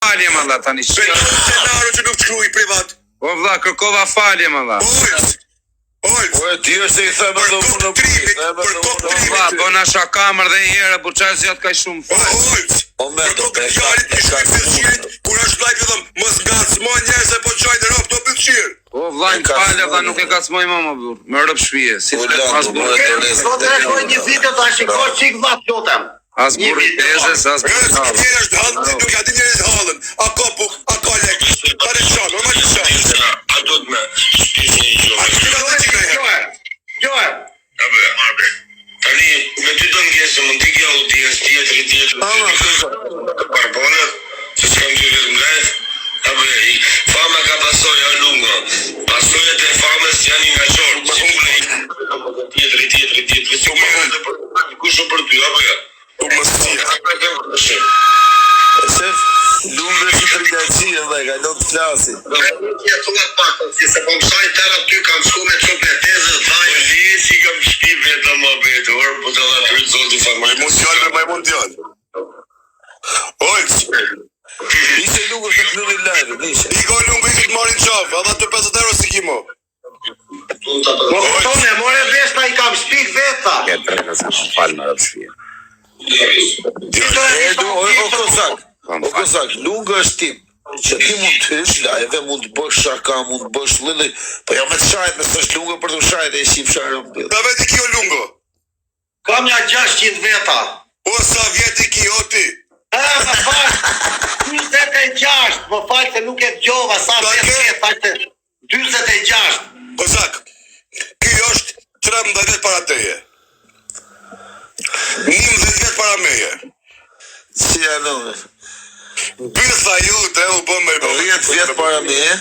falje më dha tani. Scenaro që nuk shkruaj privat. Po vlla, kërkova falje më dha. Po ti është i thëmë do punë po vlla, po na shakamër dhe herë po çfarë zjat kaq shumë fal. Momento të fjalët e shkruajt kur është vllai vetëm mos ngacmon njerëz se po çojnë rrob to pëlqyer. Po vlla, falë vlla nuk e ngacmoj më burr. Më rrop shpije, si as burr. Do të shkoj një video ta shikoj çik vlla lutem. As burr tezes, as burr. Njerëz hall, nuk ja di njerëz hallën. A ka buk, a ka lek. Pa të çon, normal të çon. A do të më Joe. Tani, me ty do ngjesë, më t'i kjo audiens tjetër. Barbona, që s'kam dy vetë më lejtë. Fama ka pasoj, a lungo. Pasojët e famës janë nga qorë. Si kulej. Tjetër. Kusho për ty, apo ja? Po më stia. Shef, lumbre si përgatësia dhe ka do të flasi. Se po mësaj tëra ty kam shku me qëpe tezë dhe dhajë. Li si kam shpi vetëm më betur, po të dhe të rëzoti farma. Maj mundial. Olç. Ishe lungo të të nëni lajve, nishe. Iko lungo ishë të marin qafë, adha të 50 euro si kimo. Po këtone, more vesta i kam shpik veta. Ke drejtë sa fal më rrop shpije. O kozak, lungo është tip që ti mund të hysh lajve, mund të bësh shaka, mund të bësh lëllë, po jo me të shajt, nësë është lungo për të shajt e shqip shajt. Da veti kjo lungo? Kam ja 600 veta. O sa vjeti kjo ti? Më falë, 26, më falë se nuk e gjova, sa vjetë, 26. Kozak, kjo është 13 vjet para teje. 11 vjet para meje. Si janë, Bytha ju të u bë me 10 vjet para meje.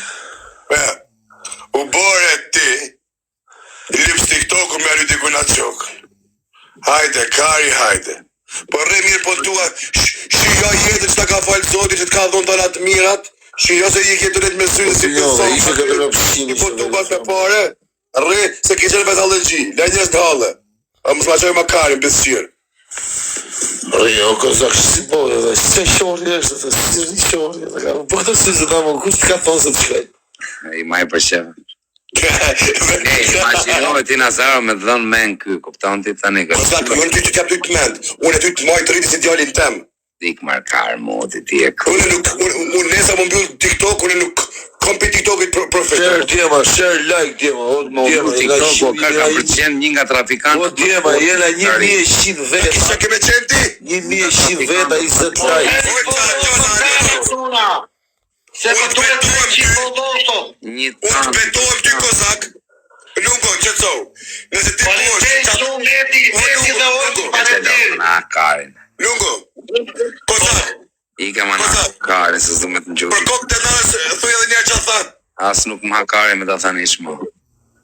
U bore ti, lips TikTok-u me aly diku na qok. Hajde, kari, hajde. Po rre mirë po tua, shio jetën që ta ka falë Zoti që t'ka dhonë të mirat, shio se i ke të rritë me synë si pëson. Ishe këtë rëpshimi. Po t'u bat me pare, rre se ke qenë vetë allergji, le njës të halë. A më s'ma qoj ma karin, besqirë. O kozak, si bojë dhe, se shorë jeshtë dhe, si rri shorë dhe, po të si zë damo, kush t'ka thonë se të shkaj? I maj për shefë. Imaginove ti Nazaro me dhënë men ky, kupton ti tani kështë. Kozak, unë ty që t'jap ty të mend, unë ty të maj të rriti si djallin tem. Dik markar moti ti e kë. Unë nesa më mbyll TikTok, unë nuk kom për TikTokit profet. Share djema, share like djema, Mo TikTok po ka përqen një nga trafikantë. Po djema, jena 1100 veta. Kisha keme qenë ti? 1100 veta, 20 like. Se më duhet të që fotoso. Unë të betohem ty Kozak. Lungo, qëtësoh. Nëse ti Lungo, Kozak. I ka më në kare, se s'du me të njurë. Për kokë të nërës, thuj edhe njerë që tha. As nuk më ha kare me të thani ishmo.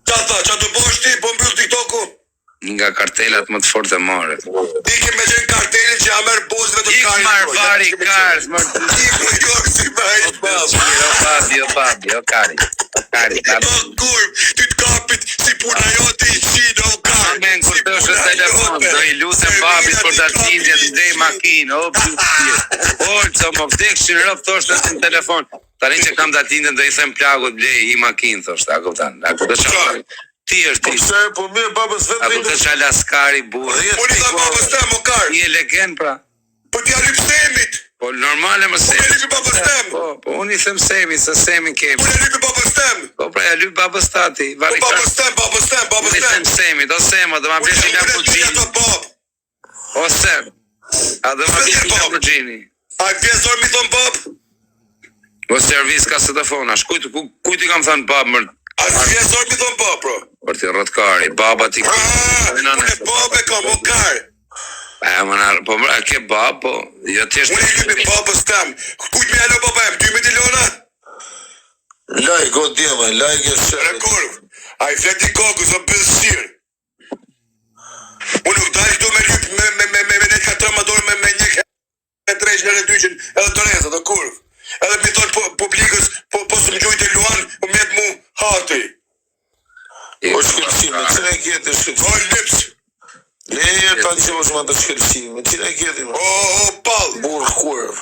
Qa tha, qa të bosh ti, po mbyll TikTok-u? Një nga kartelat më të fortë e more. Dike me qenë kartelin që ja merë bozëve të karin. Ik marë vari karës, mërë të si bajt, babë. Jo kari. O kurv, ty të kapit, si puna jote i qido, o karë. Men, kur të është telefon, do i lusem babit për të atindje të ndej makinë, o përgjë. Olë, më vdekshin rëp, thoshtë të në telefon. Tani që kam të atindje, do i them plagut, blej, i makinë, thoshtë, a kuptan. Ti është ti. Po mirë babës vetë. Ako të shala skari burë. Po një tha babës tem, o karë. Një legend pra. Po t'ja lyp semit. Po normale më semi. Po t'ja lypi babës tem. Po unë i them semi, se semi kemi. Po t'ja lypi babës tem. Po pra ja lyp babës tati. Po babës tem. Unë i them semi, do sema, do ma blesh i Lamborghini. O sem. A do ma blesh i Lamborghini. A i pjesor mi thonë bab? O servis ka së të fonash. Kujt i kam thënë bab mërë? A si pjesor mi thonë bab, bro? Për ti rrët kari, baba ti këtë. Unë e bab e kam, o karë. Po mërë, a ke bab, po? Jo t'jeshtë... Unë e lypi babës tem. Kujt me alo baba em, 2 milionë? Like, o djema, like e share. Rekurv, a i fleti kokës, o bëzëshirë. Unë nuk dalë këtu me lyp, me ne ka tërë më dorë me një e trejsh në redyqin, edhe të rezat, o kurv. Edhe mi thonë publikës, po së më gjujtë e luan, u mjetë mu hati. O shkërësime, cëne kjetë shkërësime? O lips. Ne ta që është ma të shkërësime, cëne kjetë? O pal. Burë kurv.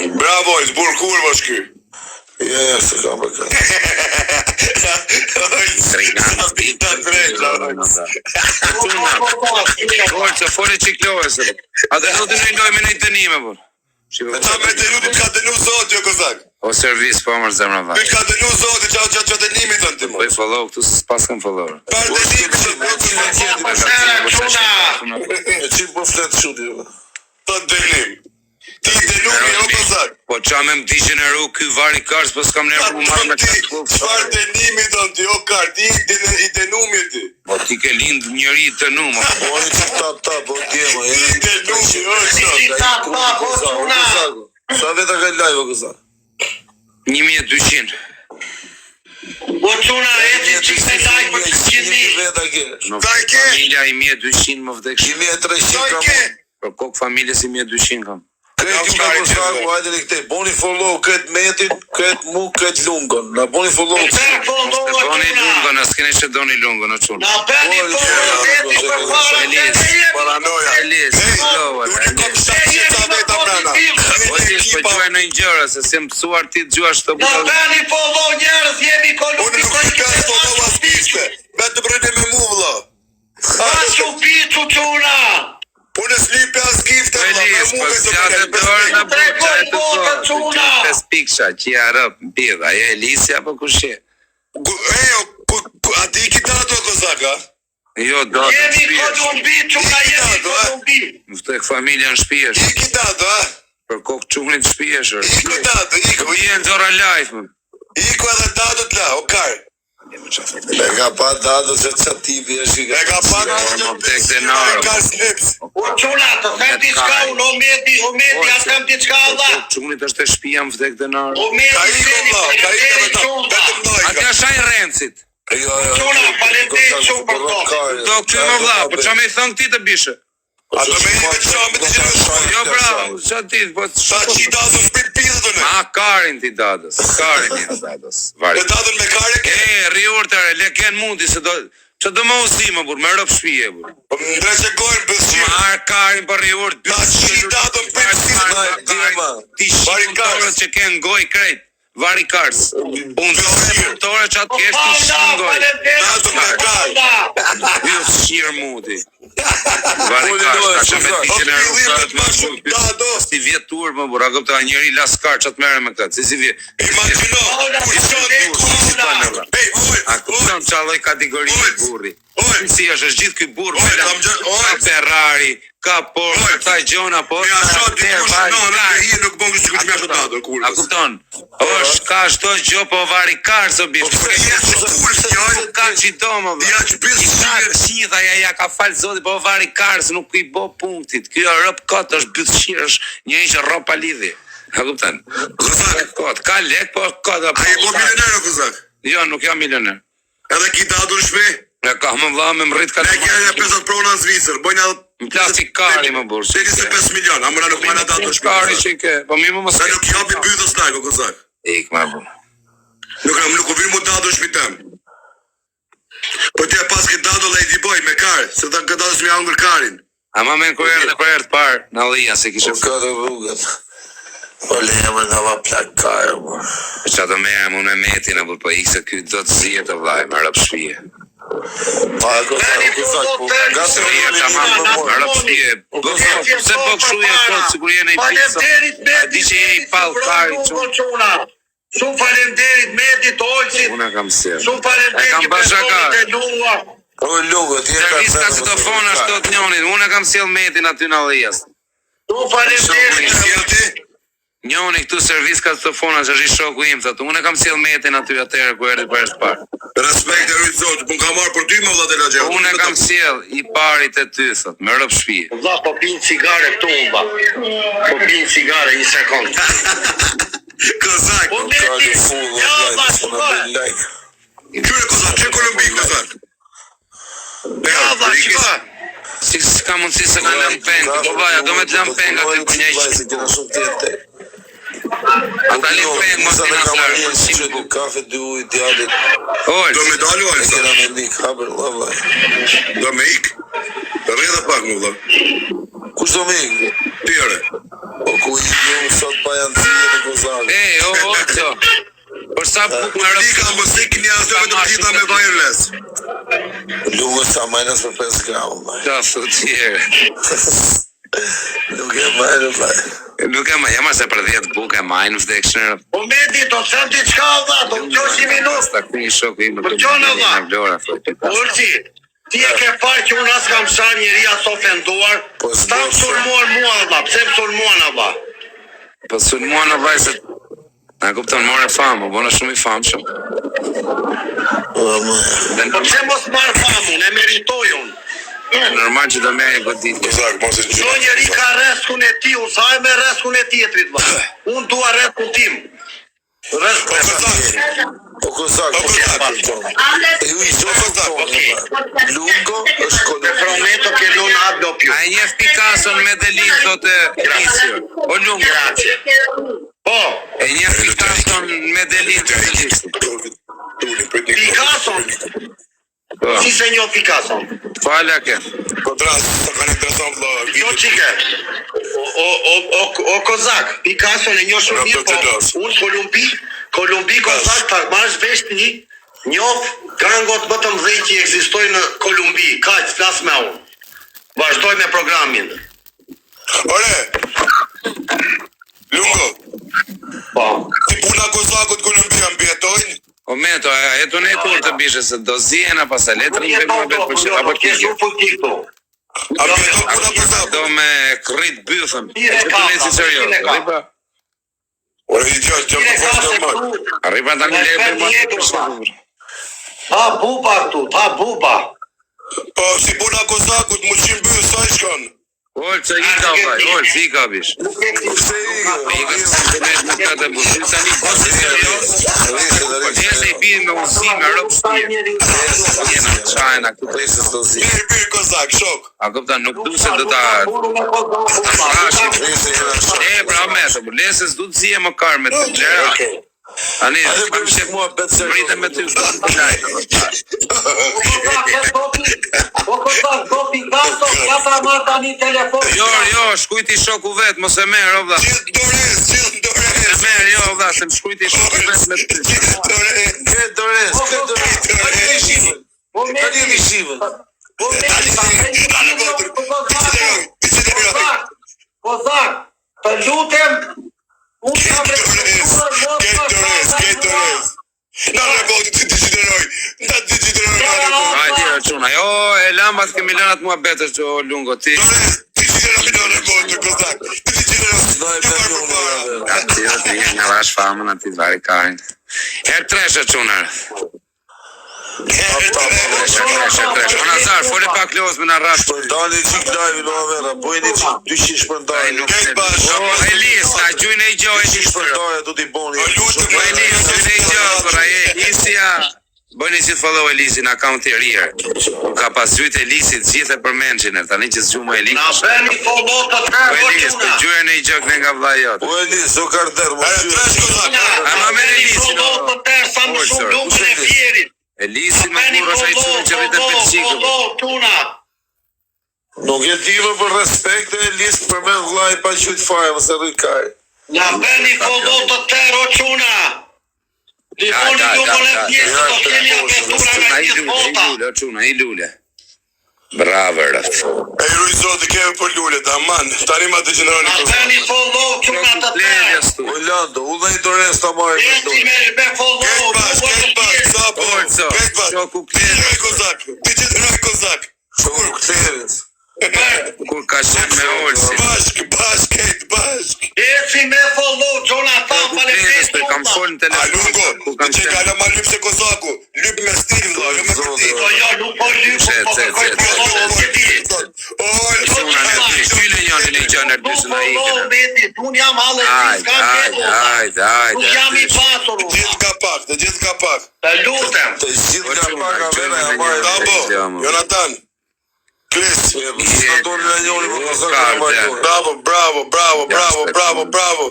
Bravo, zbur kur vësh ky. Ja, se kam për këtë. Olca, fole qiklove se. A të do të në lojme në i dënime, por. Ta me dënu të ka dënu zoti, jo kozak. O servis, po mërë zemra va. Ty ka dënu zoti, që dënimi të në ti Po më. i follow, këtu se s'pas kam follow. Par dënimi E që po fletë shuti, jo. të dënim. Ti dënumi, jo kozak. Po qa me më digjeneru ky vari kars, po s'kam nërë mu marrë me Ti, këtë klub. qfar dënimi të në ti, o kar, ti i dënumi ti. Po ti ke lind njëri të numë. Po një që ta, po djema. Ti dënumi, o shok. Sa veta ka live, o kësa? 1200. Po quna e që që se lajë për 100.000. Veta ke. Në Sa i ke? familja i 1200 më vdeksh. 1300 Sa i kam. ke? Për kokë familjes i 1200 kam. Krejt ju me Kosaku, hajde në këtej. Boni follow këtë metin, këtë mu, këtë lungën. Na boni follow Per Mos follow të doni quna. lungën, as keni që doni lungën, o qunë. Na beni follow veti për fara. Paranoja. Elis, slova, Unë kom 700 veta mrena. Po ti s'po gjuaj në një gjëra, se si mësuar ti të gjuash të Na bërë. beni follow njerëz, jemi Unë kolumbi nuk i kas po nova spiste. Me të brëni me mu vëlla. Pa që picu quna. Unë s'lipe as gifte vëlla. Elis, po s'ja të dorë në bërë, qa e të dorë. 5 pikësha, që ja rëpë, në bidha, ajo Elisi apo kushe? A ti i kita ato kozaka? Jo, do të Jemi shpijesh. kolumbi quna, jemi kolumbi. Më tek familja në shpijesh. I kita ato, a? Për kokë qumlit shpijesh. I kita ato, Po jenë zora live, më. Iku edhe datët la, o kar. E ka pa datë se që ti vjesh i E ka pak tek denaro. ka slips. O quna, të them diçka unë, o medi, a them diçka Allah. Kokë qumlit është e shpija më vdek denaro. O medi, Ka i seni, vëlla, ka i falemderi vetëm quna. Ati a shaj rencit. Jo, Quna, faleminderit shumë për to. Do këtë më vla, për qa me i thënë këti të bishe? A të me i me të shamit të gjithë. Jo, bravo, qa ti, po të Ta që i datën shpit pizët të ne. Ma, karin ti dadës, karin ti dadës. Vari. E datën me kare ke. Ri urtare, le ken mundi, se do... Që do më uzime, bur, me rëp shpije, bur. Po më ndreqe gojnë bëzqirë. Marë karin për ri urt, Ta që i datën për ti shqiptorët që ken goj krejt. Vari kars. Punëtore që atë kesh ti shqin goj. Datën me kare. Ju shqirë mudi. Vari kars, ka që me ti që në rukët më shumë. Si vjetur më bura, këpëta njëri laskar që të mere me këtë. Si vjetur. Imagino, kur qënë i kur. A këpëton që alloj kategori i burri. Si është gjithë këj burë, ka Ferrari, ka Porsche, ka gjona, po Ja shot di kush hi nuk bën kështu që më ashtu datën kur. A kupton? Është ka çdo gjë po vari kars o bish. Ka çdo më. Ja që bëj Shitha ja ka fal zoti po vari kars nuk i bë punktit. Ky rrop kot është bytshir është një që rropa lidhi. A kupton? Kot ka lek po kot. Ai po milioner o kozak. Jo, nuk jam milioner. Edhe ki datën shpe. Ne ka më vlla me mrit ka. Ne kemi 50 prona në Zvicër. Bojna Më plasi kari më burë. deri se 5 milion. Amëra nuk mana datën shpe. Kari që i ke. Po mi më mos Sa nuk japi bythës lajk o kozak. Ik më burë. Nuk u vjen më datën shpitem. Po ti e pas ke datën Lady Boy me kar, se ta këtë datës me angër karin. Ama me në kërë të parë në Allia se kishe Ka të rrugët. Po lejme nga va plak karë, mor. që të me më në metin apo po ikë se ky do të zhjetë të vlaj më rëpë shpije. Pa e kësak, po nga të Më rëpë shpije. Se po këshuje këtë sigur jene i pizza. A di që je i palë kari që. Shumë falemderit Medit Olqit. Una kam sirë. Shumë E falemderit kam bashakar. e Lua. O lungët, Servis ka citofon ashtë të njonit. Una kam sjell metin aty në Allijas. Shumë falemderit. Sjellti? Njoni këtu servis ka citofon ashtë është i shoku im. Thotë, una kam sjell metin aty atëherë ku erdhi për herë parë. Respekt e rritë zotë, po ka marrë për ty më vëllat e lagje. Una kam sjell i parit e ty, thotë, me rëpë shpije. Vlla po pinë cigare këtu uba. Po pinë cigare një sekund. Kozak. Po Ka Medi, një full, ja vajtë, ma së në shkoj. bëjnë like. Kyre kozak, që Kolumbi kozak. Ja vlla shkoj. Si s'ka mundësi se ka lëm pengë, po vaja, do me të lëm pengë aty për një Vajtë, kena shumë tjetë. Ata lëm pengë mos t'ina flarë për qimë bu. Kafe, dy ujë, djallit. Oj, Do me dalu E alësa. kena me nik, haber, lavlaj. Do me ik. Të rredhe pak më vëllat. Kush do me ik? Tjere. O ku i ju sot pa janë zi sa buk me Lika mos i keni asë vetëm gjitha me wireless. Lungo sa minus për 5 gram. Ta thot tjerë. Nuk e majnë vaj. Nuk e ma, jema se për 10 buk e majnë vdekshën. Po medi, do të them diçka valla, do të qosh një minutë. Ta këni shoku im. Për qona valla. Urçi, ti e ke parë që unë as kam shar njeri as ofenduar. Ta më sulmuar mua valla, pse më sulmuan valla? Po sulmuan në vaj se... Na kupton more famë, bona shumë i famshëm. Po pse mos marr famun, e meritoj unë. Normal që do merr një godit. Kozak, mos e Çdo gjë. njeri ka rrezikun e tij, unë sa me rrezikun e tjetrit valla. Unë dua rrezikun tim. Po kozak. Ju i Lungo është kolon. Prometo che non abbia più. A e njeh Picasso në Medellin, thotë Lisio. O Lungo. Grazie. Po, E njeh Picasso në Medellin, thotë Lisio. Picasso. Si se njoh Picasso? Fala ke. Po tras, të kanë intereson vëlla. Jo çike. O Kozak, Picasso në njoh shumë mirë, po unë Kolumbi Kozak ta marrësh vesh ti, njoh gangot më të mëdhenj që ekzistojnë në Kolumbi. Kaq flas me unë. Vazhdoj me programin. Ore. Lungo, Po. ti puna Kozakut Kolumbia mbjetojnë? O meto, e tu ne tur të bishe se do zjena pas e letrën për më betë për që apo ke kje. shumë fuqi këtu. A mbjeton puna Do Kozakut? me krit bythën. Tire E ka, të leci serios. tire ka. Arriba, Ore, i gjash, gjë të fosh normal. arriba ta në lejë për më të shumë. Ha buba këtu, ha buba. Po, si puna Kozakut, mu qim bëjë, sa i shkon? Olë që i ka vaj, olë që i ka bish. I ka se me këtë bushim, sa një bësi serios. Gjese i bidë me uzi me rëpë shtirë. Jena në qajna këtu presës do zi. Birë Kozak, shok. A këpta nuk du se do ta rashit. E, bra me të, lesës du të zi e më karë me të gjera. Ani, kam shep mua rritë me ty shumë të lajtë. O Kozak, do Picasso, ja ta marrë tani telefon. Jo, shkujti shoku vetë, mos e merë, o vda. Gjithë dores. E merë, jo, vda, se më shkujti shoku vetë me ty. Gjithë dores. Këtë dores. Tani mi shivën. Kozak, të lutem, unë kam Këtë dores. Në rebotë të digiteroj. Hajde, quna, jo, e lambat kemi lënat mua betës që o lungo, ti. Dores, digiteroj në rebotë, Kozak. Ati, jo, ti nga vash famën, ati të vari kajnë. Herë treshe, qunër. Treshe. O Nazar, fole pak los me në rash. Dani qik live në avera. Bojni qik 200 shpërndaj. O, Elis, na gjujnë e gjo, Elis. Shpërndaj do t'i boni. O, Elis, gjujnë e gjo, pra, Elisja. Bëni që të follow Elisin, account i rirë. Ka pas gjujt Elisit gjithë e për menqinër, tani që s'gjumë Elis. Na bëni follow të O, tërë, Elis, për gjujën e gjok në nga vla jotë. O Elis, o karder, mo shqyre. A ma me Elisin, follow të tërë, sa më shumë lukën e fjerit. Elisin më kurë është a i cunë që rritë për qikë. Tuna. Nuk e tive për respekt e Elis për me vlaj pa qyt fare, mëse rrikaj. Na bëni follow të tërë, o quna. Livoni lukën e fjerit, do keni apertura në gjithë bota. I lule. Bravo, rëft. E rujë zotë keve për lullet, aman. Tani ma të gjeneroni Na Kozak. bëni follow, quna të tërë. O Lando, u dhe i dores ta marrë për Jeti me follow, Këtë pas, sapo. Olco, Këtë pas. shoku Digiteroj Kozak. Digiteroj Kozak. Shkur këteris. kur ka shenë me Olsin. Bashk, Jeti me follow, Jonathan, Kuklerës për kam folë në A telefon. lungo, Ku kam që shenë. gala ma lyp se Kozaku. Lyp me stil, vla, jo me këti. Jo, nuk po lyp, po kërkoj follow, si ti. Quna në ty, shkyle njën në gjënë në dysë në ikën. Unë jam halë e Hajde. Nuk jam i pasur unë. Të gjithë ka pak. Të lutem. Të gjithë nga paka vena e marrë. Bravo, Jonathan. Kris. Në tonë në njëri më Kozak në majtonë. Bravo.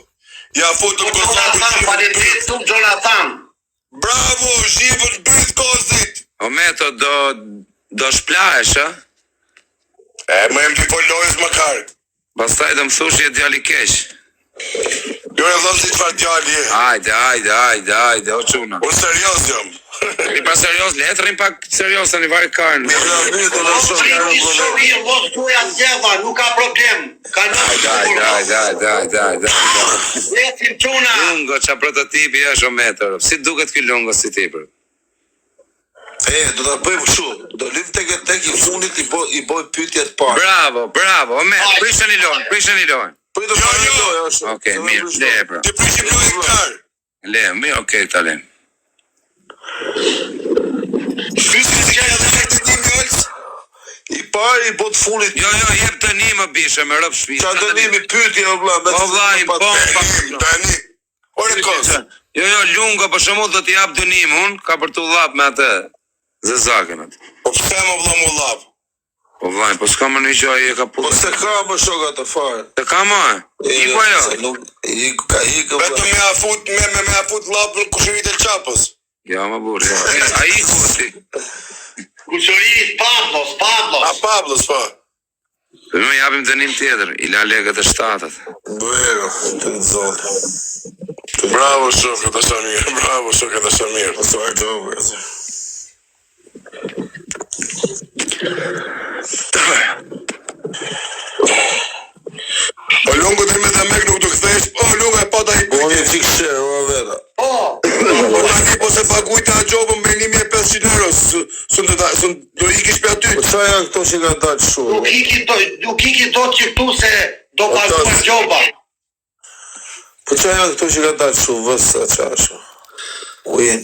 Ja futëm Kozaku Jonathan, gjivën faleminderit byt. shumë Jonathan. Bravo, gjivën byt Kozit. O meto, do shplahesh, a? E, më jem t'i folojës më karë. Pastaj do më thush je djali keq. Jo e dhëmë si qëfar djali je. Hajde, o quna. Unë serios jam. I pa serios, letërin pak serios, të një vari karnë. Nuk ka problem. Hajde. Letim quna. Lungo, qa prototipi është o metër. Si duket ky lungo si ti për? Do ta bëjmë kështu. Do lim tek i fundit i boj pyetjet parë. Bravo, o metër. Prishën i lojnë. Pritë të lojë është. Okej, mirë, le pra. Ti prishim lojë karë. Le, mirë, okej, ta lem. Shpysi që e dhe të një ngëllës. I pari i bot fundit. Jo, jep të një më bishe, me rëpë shpi. Qa të njëmi pyetje o vla. O vla, i pompa. Tani. Ore kosë. Jo, lungo, për shembull do t'i jap dënim unë, ka për t'u dhap me atë zezakën atë. Po pse më vla mu lap? Po vllai, po s'ka më një gjë ai e ka Po punë. se ka më shok atë fare. Se ka më? Po jo. Vetëm me afut lapën kushurit e qapës. Jo, më burë. Ai kuti. Kuqërit Pablos. A Pablos, po. Për më japim dënim tjetër, i la legët e shtatët. Bëjë, të në zotë. Bravo shok, e të shamir. Po së e do, vërëzë. O lungo të me të mek nuk të këthesh. O lungo e pata i Po një fikë shërë, o veta. Po tani po se pagujta a gjobën me 1.500 euro. Do ikish për aty. Po qa janë këto që ka dalë shumë? Nuk iki do që këtu se do paguar gjoba. Po qa janë këto që ka dalë shumë, vësë qa shumë? Ujën.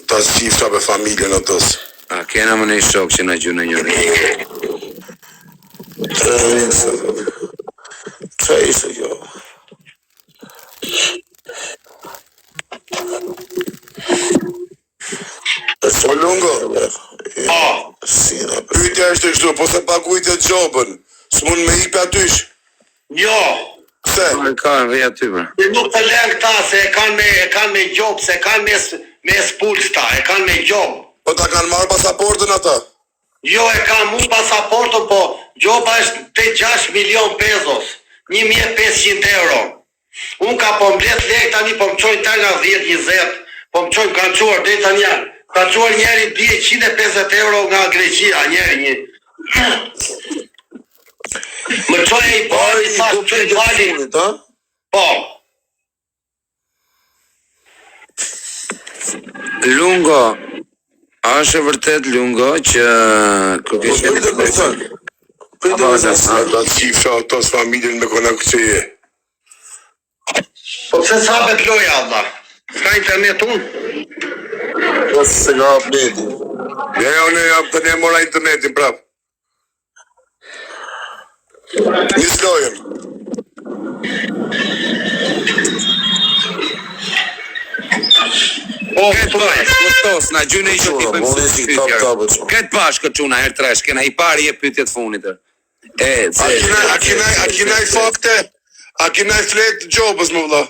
Ta s'qifta për familjen o tës. A kena më një shok që në gjune njëri. Tre rinë se të. Qa ishte kjo? O lungo. Sina për. Pyetja është kështu, po se pagujte gjobën. S'mund me ik për atysh. Jo. Pse? Ka vej aty pra. Nuk të lën këta se e kanë me gjobë, se kanë me spulës ta, e kanë me gjobë. Po ta kanë marrë pasaportën ata. Jo e kam mu pasaportën, po gjoba është te 6 milion pesos, 1.500 euro. Unë ka po mblet lek tani, po më qojnë tanga 10-20, po më qojnë kanë quar dhe tani janë. Ka quar njeri 150 euro nga Greqia, njeri një. Më qojnë i bari, sa qojnë valin. Po. Lungo, a është e vërtet lungo që kërkesh e të përësën? Ata t'qifsha atos familjen me kona këqeje. Po pse sabet loja, Allah? Ska internet unë? Po se ka update. Ja, unë jam të një mora internetin prap. Nis lojen. Këtë bashkë, na gjune i që t'i pëjmë së pytjarë. Këtë bashkë quna, herë tresh, kena i pari e pytjet funit. A kina i fakte? A kina i flet gjobës më vla?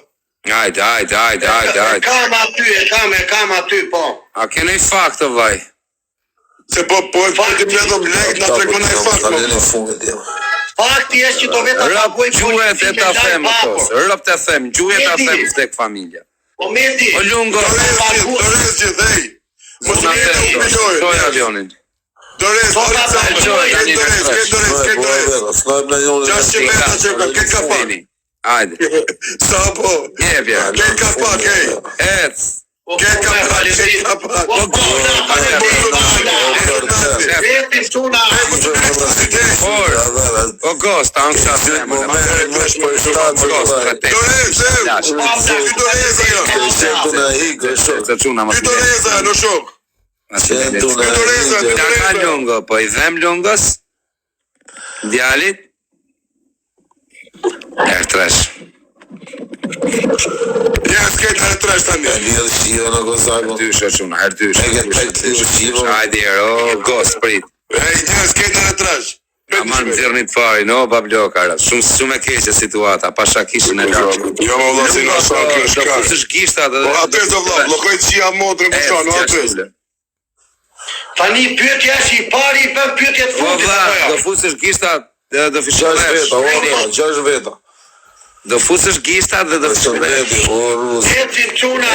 Hajde. E kam aty, po. A kena i fakte, vaj? Se po e fakti pletëm lejt, na trekona i fakte më vla. Fakti është që do vetë paguaj Gjuhet e ta them, rëp të them, gjuhet ta them stek familja. Po Medi. O lungo, Dorez gjithej. Mos na me jetë them, u milojnë. shoj avionin. Dorez, Shoj, tani në Dorez. 600 metra që ka, këtë ka pak. Hajde. Sa po? Jepja. Këtë ka pak, ej. Ec. Këtë ka pak. O gost, ta në qatë zemë. Të quna më të Doreza, në shok. Ka lungo, po i dhem lungos djalit tresh. Ja, s'kejt herë tresh tani. Lidhë shio në Kozako. Dysh o quna, her dysh. Shio. Hajde herë, o gost, prit. Ej, ja, s'kejt herë tresh. Aman më zirnit fari, no, bablok, ara. Shumë e keqe situata, pasha kishën e lakë. Jo, më vla, si në shakë në shkaj. Kusë është gishtat edhe... Po, atës o vla, blokoj qia motrën kushan, atës. Tani pyetje është i pari i bën pyetjet O fundit. vla, do fusësh gishtat, do fishon 6 veta. Do fusësh gishtat dhe do Shëndeti, o Rus. Ecim çuna.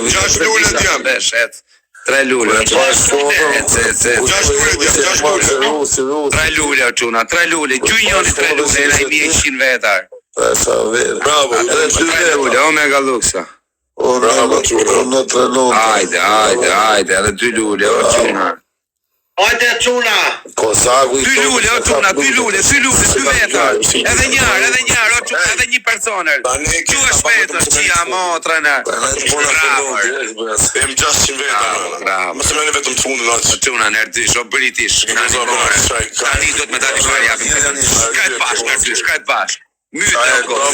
6 lule t'jam. 3 lule. 3 lule o çuna, 3 lule. Gjujoni 3 lule, na i 100 vetar. Sa verë. Bravo. 3 lule, Omega Luxa. Bravo, çuna. Në 3 lule. Hajde, edhe 2 lule o çuna. Hajde çuna. Kozaku i 2 lule o çuna, 2 lule, 2 vetar. Edhe njëherë o çuna, edhe një personer. Ju është vetër, qia motrën. Em 600 veta. Bravo. Mos më vetëm të fundin atë. O çuna nërdysh, o british. Tani do të më tani fare japim. Shkajt bash, nërdysh, shkajt bash. Mytë o kohë,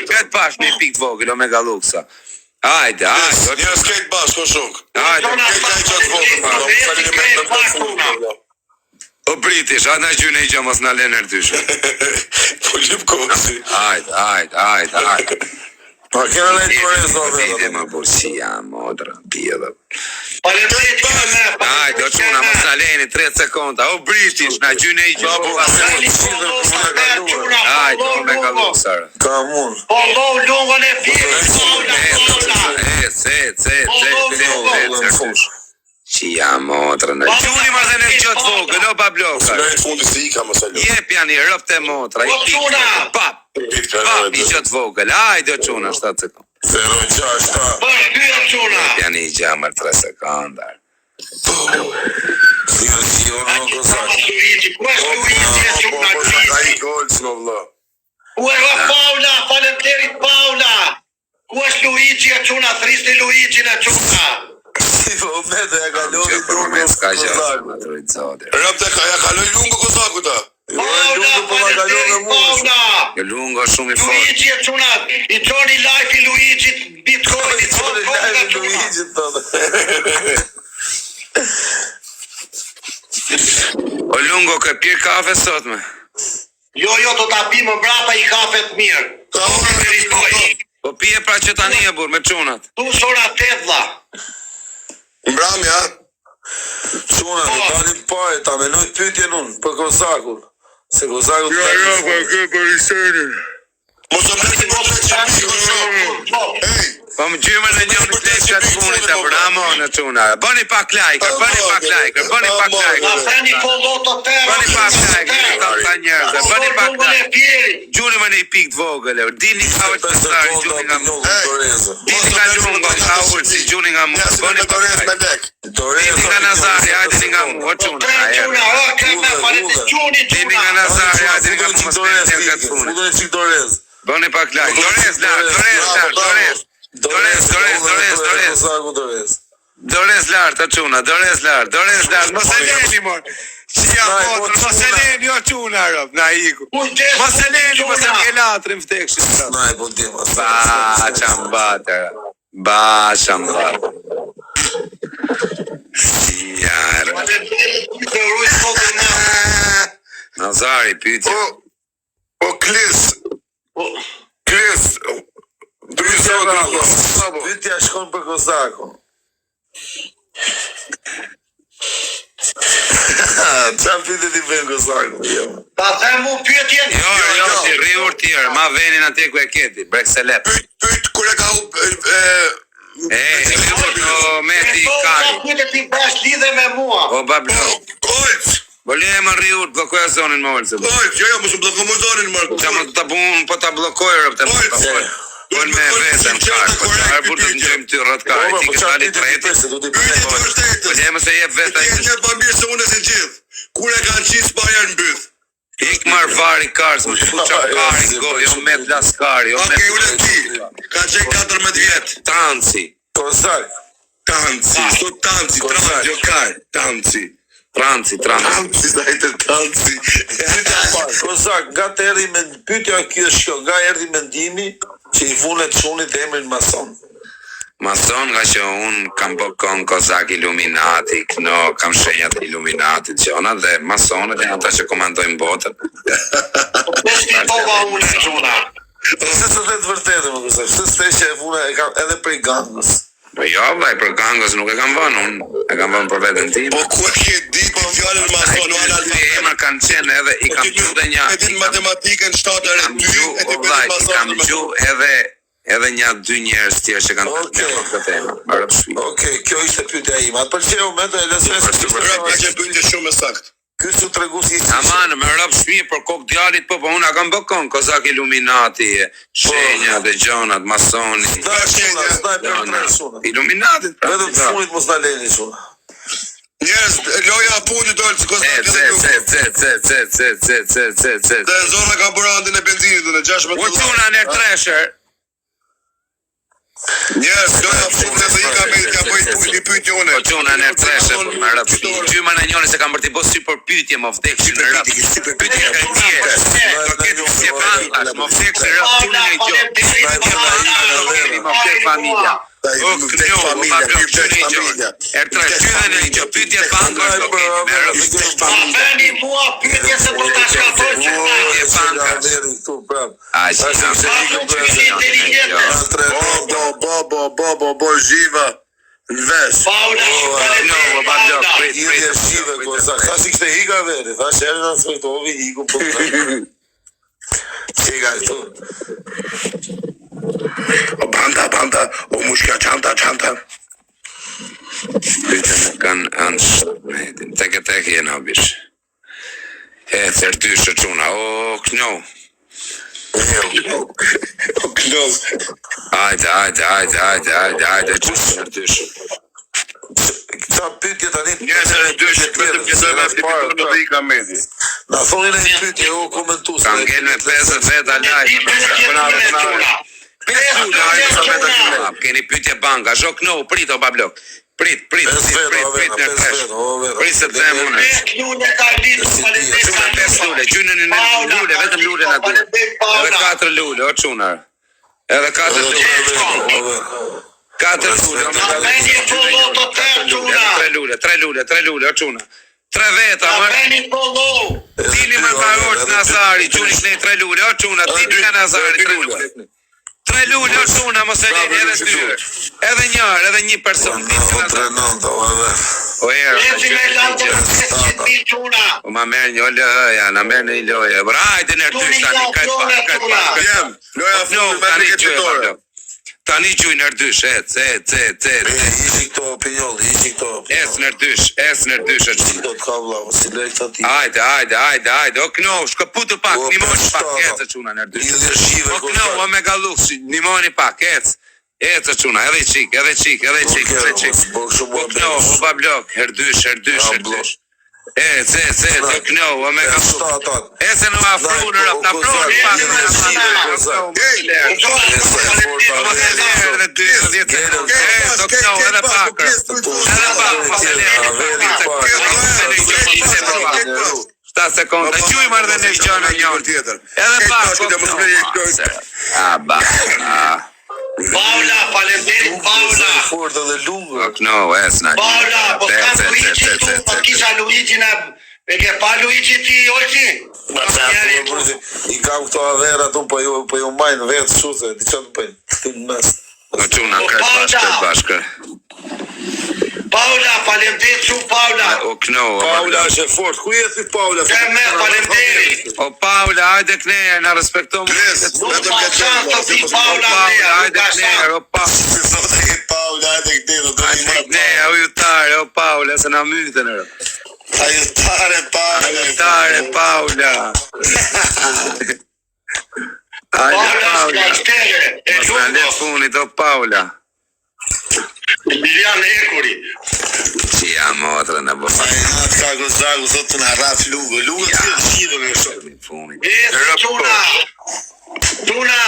shkajt bash, një pikë vogël, Omega Luxa. Hajde. Një skate bash, ko shok. Hajde. O british, atë në gjyne i gjë mos në lenë nërdysh. Po lip koksi. Hajde. Pa kena lejtë Torres, Vide më bursia, modra, bjellë. Faleminderit keme. Hajde, o çuna, mos në leni 30 sekonda. O british, në gjyne i gjë. Hajde, Omega Luxa. Ka mund. Pollo lungën e fjerit. Qia motrën. Gjuni më dhe në gjotë vogël, o pa blokar. Në fundi si i ka më salon. Jep janë i rëpë të motra, i pikë. Pap, i gjotë vogël. Hajde, o çuna, 7 sekundë. 0-6 ta. Përshtyja çuna. Janë i gjamër 3 sekundar. Si o në Kozak. Ai golç në vëlla. Ku e Paula, faleminderit Paula. Ku është Luigi e çuna, thristi Luigi në çuna. Si po me dhe ja kalori Përmes ka gjë, Kozak. më të rritë zote. Rëpte ka ja kaloj lungu Kozaku ta. Paula, faleminderit Paula. Jo lungo shumë i fort. Luigi e çuna, i Johnny Life i Luigi Bitcoin i Luigi thotë. O lungo, ka pirë kafe sot me? Jo, do ta pi më mbrapa i kafe të mirë. Po pije pra që tani e burë me çunat. Tu shora 8 vlla. Mbramja. Çuna, do dalim pare, ta menoj pyetjen unë për Kozakun. Se Kozaku të për isenin. Mos më bëni më të çapi Kozak. Ej, Po më gjymër në një në të qatë punit e për Ramon e çuna. Bëni pak like, bëni pak like. Na prani pollo të tërë. Bëni pak like, ta njerëzve, bëni pak like. like. Gjuni më në i pikë të vogël, dini ka vë të stari, gjuni nga mu. Dini nga lungo, nga ullë, si gjuni nga mu. Bëni pak like. Dini nga Nazari, dini nga mu, o çuna. Dini nga Nazari, dini nga mu, mos me në këtë punit. Bëni pak like, Dores lart, o çuna, Dores lart. Mos e leni mor. Qia motrë, mos e leni o çuna rob, na iku. Mos e leni, mos e kelatrin vtekshit. Naj, po di mas. Ba çambat. Jarë. Nazari, pyetje. O Klis. Pyetja shkon për Kozakun. Qa pyetje ti bën Kozakun? Ta them mu pyetjen. Jo, ti rriur tjerë, ma venin atje ku e keti, Brekselep. Pyet kur e ka Rriur në meti kari. Pyetjet ti bash lidhe me mua. O bablo. Olç. Bolje më rriur, blokoj zonin më olë. Olç, jo, mos u bllokoj zonin më. Qa më të bun, po ta blokoj rëpë të më të folë. Bon me vetëm kar, po çfarë burtë të ndjem ty rrot kar, ti ke dali tretë. Po dhe më se jep vetë ai. Ne po mirë se unë se gjithë. Kur e kanë qis parë në mbyth. Ik marr vari kars, më të fuqa kari, jo me plas kari, jo me. Okej, unë ti. Ka qenë 14 vjet. Tanci. Kozak. Tanci, jo kar, Tanci. Tranci. Sa i të Tanci. Kozak, nga të erdi me pyetja kjo është kjo, nga erdi mendimi që i vunet çunit e emrin mason. Mason nga që unë kam bëkon Kozak Illuminati, këno kam shenjat Illuminati gjona dhe masonët e ata që komandojnë botën. Peshti tova unë e çuna. Se të dhe të vërtetë më Kozak, se s'te që e vune e kam edhe prej gangës. Po jo, vaj, për gangës nuk e kam bënë, unë e kam bënë për vetën tim. Po ku e ke di, po fjalën mason, o analfabet. Emër kanë qenë edhe i kam gju dhe një. E din matematikën 7/2, e ti I kam gju edhe një 2 njerëz tjerë që kanë këtë emër. Okej, kjo ishte pyetja ime. Atë pëlqeu me të LSS. Që pyetje shumë saktë. Ky su tregu si Aman, me rap shpi për kokë djalit, po unë kam bëkon, kozak Illuminati, shenja dhe gjonat, masoni. Illuminati. Vetëm të funit mos na leni shumë. Njerëz, loja punit dolë që kozak dhe zona karburantin e benzinit në 16 U quna në tresher. Njerëz, loja punit dhe i ka me ka bëjt pyetje une. U quna në tresher, me rap shpi. Gjyma në njone se kam bërti bo si për pyetje, më vdekshin në rap. Pyetje ka tje. Do ketë si e fantash, më vdekshin në rap quna në gjo. Më vdek familja. Pyetje bankash do Bëni mua pyetje se po ta shkatoj Bo, zhiva, në vesh. Ide shive kosa. Thash ishte higa veri. Thash erë në sojtovi higu po. Higa këtu. O banda, o mushka çanta. Pyetën kanë anë tek jena bish. E certyshë çuna, o kno. O knoz. Hajde, certyshë. Sa pyetje tani? Njëse në dyshë, vetëm që se me flipiton në dhe i ka medi. Na thoni në një pyetje, o komentu se. Kanë ngel me 50 veta live. Keni pyetje banka, zhok no, prit o bablok. Prit në tresh. Prit se të them unë. Vetëm lule na duhet. Edhe 4 lule, o çunar. Edhe 4 lule. 4 lule. 3 lule, o çuna. 3 veta, më. Dini më parot Nazari, çuni ne 3 lule, o çuna, dini nga Nazari 3 lule. 3 lule, o çuna, mos e lini edhe 2. Edhe një person. O era. O ma merr një loja, na merr një loja. Hajde në dy tani kaj pa. Loja Tani gjuj në dysh, Ishi këto opinion, Es në dysh, Hajde, o kno, shkëputu pak, nimoni pak, ecë çuna në dysh. O kno, o me gallux, nimoni pak, ecë çuna, edhe çik. O kno, o bablok, her dysh. O kno, o me gallux. Ese në afru në rap, Sta sekonda, gjuj marrë dhe në gjënë njën tjetër. Edhe pak, Paula, faleminderit Paula. Fortë dhe lungë. No, esna. Paula, po kam Luigi tu, po kisha Luigi na. E ke pa Luigi ti, Olti? I kam këto avera tu, po ju majnë vetë shuse, di që të pëjnë, të në mes. O quna, kërë bashkë. Paula, faleminderit shumë Paula. O kno, Paula është e fort, ku jetë i Paula? Faleminderit. O Paula, hajde knejer, na respektojmë. Paula, hajde knejer, o Paula, hajde knejer, o jutare, o Paula, se na mytën e rë. Ajutare Paula. Mos na let funit, o Paula. Milian Ekuri. Që jam motra në bo. Ka gozagu, thot të në raf lugë të gjithë në shumë. Tuna,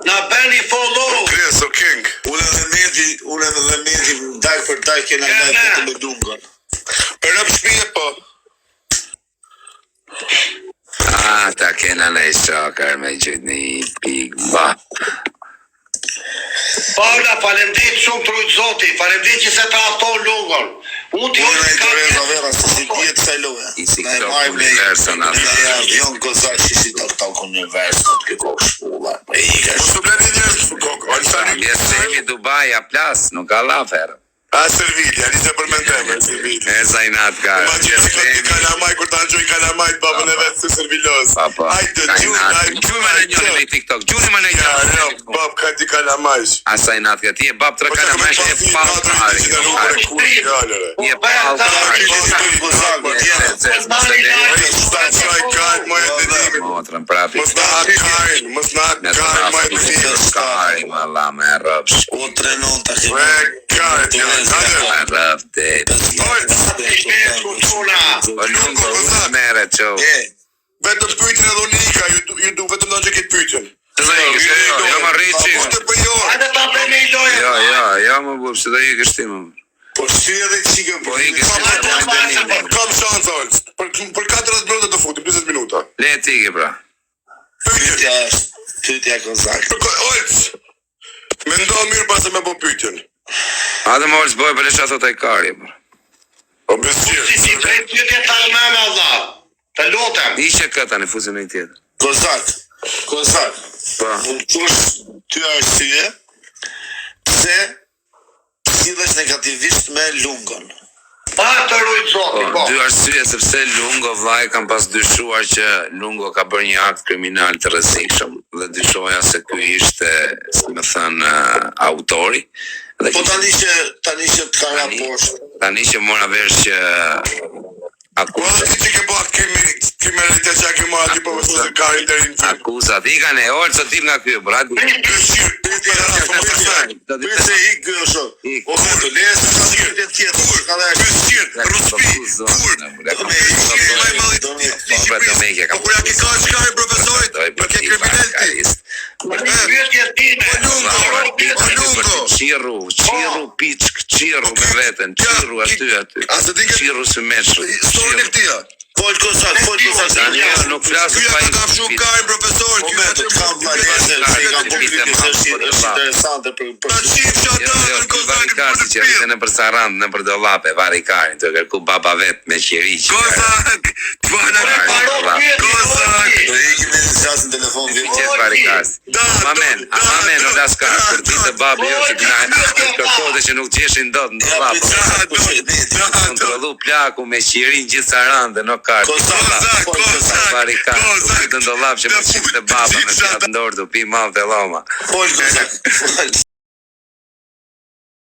na bëni follow. Chris o King. Unë edhe medi, daj për daj kena live të me dunga. Për rëp shpije po. Ta kena në i shokar me gjithë një pik ba. Paula, faleminderit shumë trujt zoti, faleminderit që se ta afton lungën. Unë e i doreza vera, se si djetë se loja. Isi këto universën ata. Avion kozak që si të këto universën, të kokë shpulla. Mos të bleni njërës të kokë. Mjesemi Dubai a plas, nuk ka lafer. A Servilja, nisë për mendeme, Servilja. E sa i natë ka. Ma që të këtë kalamaj, kur të angjoj kalamaj të babën e vetë se Servilos. Hajde, Gjuri më në njëri me TikTok, gjuri më në njëri. Ja, bab, ka ti kalamajsh. A sa i natë ka ti e bab të kalamajsh e paltari. Je paltari. Motrën prapi. Mos na atë kajnë, mos na atë kajnë, ma e të thirë. Kajnë, ma la me rëpsh. O trenon të ke. Kajnë, Me rëpsh, te. O lungo, mere, qo. Vetëm pyjtën edhe unika, ju du vetëm do që këtë pyjtën. Jo më rriqi. Hajde ta bëni i loja. Jo më bërë, se do i kështi më. Po shtyje dhe qike Po i kështi. Kam shansë, Olc. Për 40 minuta të futim, 20 minuta. Le e tiki, pra. Pyjtën. Pyetja kozak. Olc, me ndo mirë pas e me bo pyjtën. A dhe më olës bojë për lesha thot e kari, pra. O besqirë. Si bëj pyetje tash me Allah. Të lutem. Ishe këta në fuzën e tjetër. Kozak. Pa. Unë qush ty arsye pse sillesh negativisht me lungon. Pa të rujt zoti, po. Dy arsye sepse Lungo vllai kam pas dyshuar që Lungo ka bërë një akt kriminal të rrezikshëm dhe dyshoja se ky ishte, si më thënë, autori. Dhe Po tani që të ka raposhtë. tani që mora vesh që Kuala ti që ke po atë kriminalitet që a ke mo ati po vështu se karin deri në film. akuzat i kanë e orë sot nga ky brad. Pyse ik ky o shok. O foto, lesë ka të pyetje tjetër. Ka dhe Po kur ja ke ka shkaj profesorit, nuk ke kriminalti. Pyetje time. Qiru qiru me veten, qiru aty. Qiru së meshë. Storën e këtia. Fol kozak. Tani nuk flasë Ky pa ja ka fshu karin profesorit. Po me të kam vajtë se i kam publikit se është interesante për Ta qip që ata në Varikarsi që rritë në për sarand, në për dollape, varikarin, të kërku baba vetë me qiri që Kozak, të Do ikim me në qasë në telefon qëtë varikarsi. Mamen, o laskar, për ti të babi jo që kërkote që nuk qeshin dot në dollape. Kontrollu plaku me qirin gjithë sarand dhe në kartë. Varikarsi, të në dollap që më qipë të baba me qatë ndorë të pi malë të loma. Fol kozak.